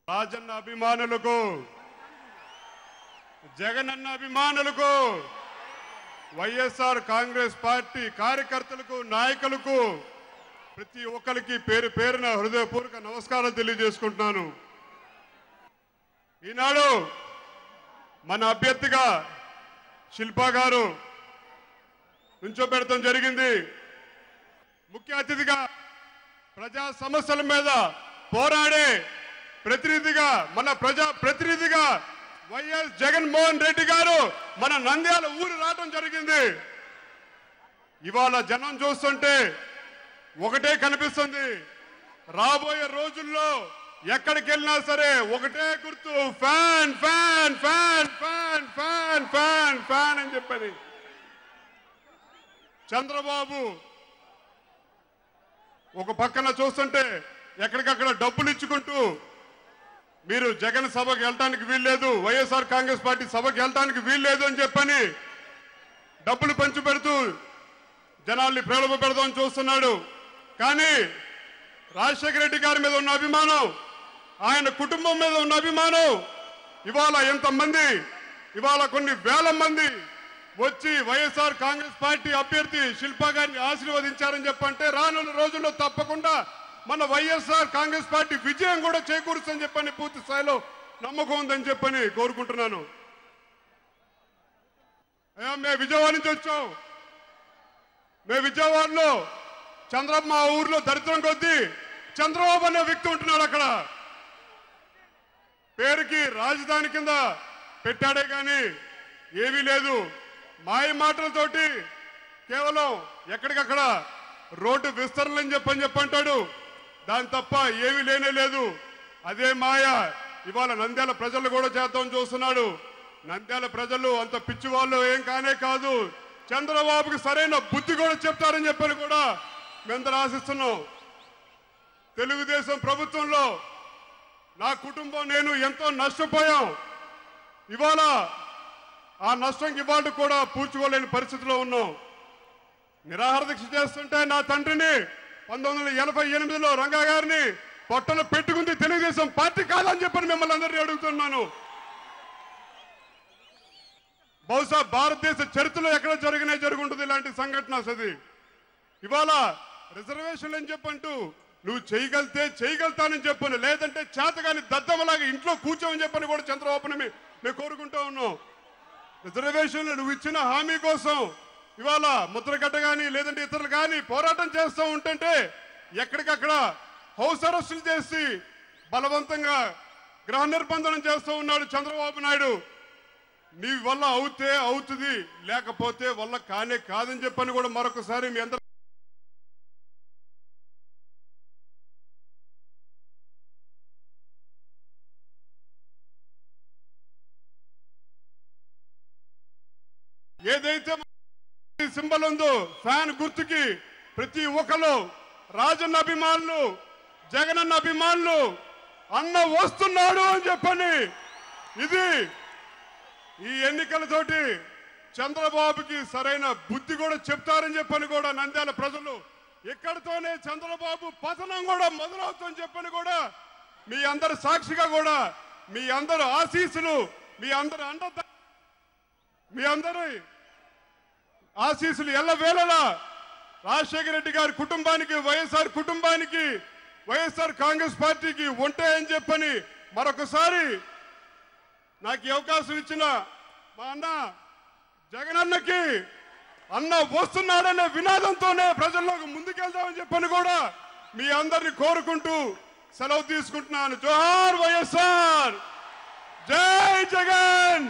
రాజన్న అభిమానులకు జగనన్న అభిమానులకు వైఎస్ఆర్ కాంగ్రెస్ పార్టీ కార్యకర్తలకు నాయకులకు ప్రతి ఒక్కరికి పేరు పేరున హృదయపూర్వక నమస్కారాలు తెలియజేసుకుంటున్నాను। ఈనాడు మన అభ్యర్థిగా శిల్పా గారు నుంచోబెట్టడం జరిగింది। ముఖ్య అతిథిగా ప్రజా సమస్యల మీద పోరాడే ప్రతినిధిగా మన ప్రజా ప్రతినిధిగా వైఎస్ జగన్మోహన్ రెడ్డి గారు మన నంద్యాల ఊరు రావడం జరిగింది। ఇవాళ జనం చూస్తుంటే ఒకటే కనిపిస్తుంది, రాబోయే రోజుల్లో ఎక్కడికి వెళ్ళినా సరే ఒకటే గుర్తు, fan fan fan fan fan fan fan అని చెప్పని। చంద్రబాబు ఒక పక్కన చూస్తుంటే ఎక్కడికక్కడ డబ్బులు ఇచ్చుకుంటూ మీరు జగన్ సభకు వెళ్ళడానికి వీల్లేదు, వైఎస్ఆర్ కాంగ్రెస్ పార్టీ సభకు వెళ్ళడానికి వీల్లేదు అని చెప్పని డబ్బులు పంచిపెడుతూ జనాల్ని ప్రలోభ పెడదామని చూస్తున్నాడు। కానీ రాజశేఖర రెడ్డి గారి మీద ఉన్న అభిమానం, ఆయన కుటుంబం మీద ఉన్న అభిమానం ఇవాళ ఎంతమంది, ఇవాళ కొన్ని వేల మంది వచ్చి వైఎస్ఆర్ కాంగ్రెస్ పార్టీ అభ్యర్థి శిల్పా గారిని ఆశీర్వదించారని చెప్పంటే రానున్న రోజుల్లో తప్పకుండా మన వైఎస్ఆర్ కాంగ్రెస్ పార్టీ విజయం కూడా చేకూరుస్తుందని చెప్పని పూర్తి స్థాయిలో నమ్మకం ఉందని చెప్పని కోరుకుంటున్నాను। మేము విజయవాడ నుంచి వచ్చాం, మేము విజయవాడలో చంద్రమ్మ ఊర్లో దరిద్రం కొద్దీ చంద్రబాబు అనే వ్యక్తి ఉంటున్నాడు। అక్కడ పేరుకి రాజధాని కింద పెట్టాడే కానీ ఏమీ లేదు, మాయ మాటలతోటి కేవలం ఎక్కడికక్కడ రోడ్డు విస్తరణ అని చెప్పంటాడు, దాని తప్ప ఏమీ లేనే లేదు। అదే మాయ ఇవాళ నంద్యాల ప్రజలు కూడా చేద్దాం చూస్తున్నాడు। నంద్యాల ప్రజలు అంత పిచ్చి వాళ్ళు ఏం కానే కాదు, చంద్రబాబుకి సరైన బుద్ధి కూడా చెప్తారని చెప్పని కూడా మేమందరూ ఆశిస్తున్నాం। తెలుగుదేశం ప్రభుత్వంలో నా కుటుంబం నేను ఎంతో నష్టపోయాం, ఇవాళ ఆ నష్టంకి ఇవాళ కూడా పూడ్చుకోలేని పరిస్థితిలో ఉన్నాం। నిరాహార దీక్ష చేస్తుంటే నా తండ్రిని 1988లో రంగా గారిని పొట్టను పెట్టుకుంది తెలుగుదేశం పార్టీ కాదని చెప్పని మిమ్మల్ని అందరినీ అడుగుతున్నాను। బహుశా భారతదేశ చరిత్రలో ఎక్కడ జరుగుంటుంది ఇలాంటి సంఘటన అది। ఇవాళ రిజర్వేషన్లు అని చెప్పంటూ నువ్వు చేయగలితే చేయగలుగుతానని చెప్పను, లేదంటే చేతగాని దద్దమలాగా ఇంట్లో కూర్చోమని చెప్పని కూడా చంద్రబాబుని మేము కోరుకుంటూ ఉన్నాం। రిజర్వేషన్లు నువ్వు ఇచ్చిన హామీ కోసం ఇవాళ ముద్రగడ్డ కానీ లేదంటే ఇతరులు కానీ పోరాటం చేస్తూ ఉంటుంటే ఎక్కడికక్కడ హౌస్ అరెస్టులు చేసి బలవంతంగా గృహ నిర్బంధనం చేస్తూ ఉన్నాడు చంద్రబాబు నాయుడు। నీ వల్ల అవుతే అవుతుంది, లేకపోతే వల్ల కానే కాదని చెప్పని కూడా మరొకసారి మీ అందరూ ఏదైతే సింబల్ ఉందో ఫ్యాన్ గుర్తుకి ప్రతి ఒక్కరు రాజన్న అభిమానులు జగనన్న అభిమానులు అన్న వస్తున్నాడు అని చెప్పని ఇది ఈ ఎన్నికలతోటి చంద్రబాబుకి సరైన బుద్ధి కూడా చెప్తారని చెప్పని కూడా నంద్యాల ప్రజలు ఇక్కడితోనే చంద్రబాబు పతనం కూడా మొదలవుతుందని చెప్పని కూడా మీ అందరి సాక్షిగా కూడా మీ అందరు ఆశీస్సులు మీ అందరు మీ అందరి ఆశీస్సులు ఎల్లవేళలా రాజశేఖర రెడ్డి గారి కుటుంబానికి వైఎస్ఆర్ కుటుంబానికి వైఎస్ఆర్ కాంగ్రెస్ పార్టీకి ఉంటాయని చెప్పని మరొకసారి నాకు ఈ అవకాశం ఇచ్చిన మా అన్న జగనన్నకి అన్న వస్తున్నాడనే వినాదంతోనే ప్రజల్లోకి ముందుకెళ్దామని చెప్పని కూడా మీ అందరిని కోరుకుంటూ సెలవు తీసుకుంటున్నాను। జోహార్ వైఎస్ఆర్, జై జగన్।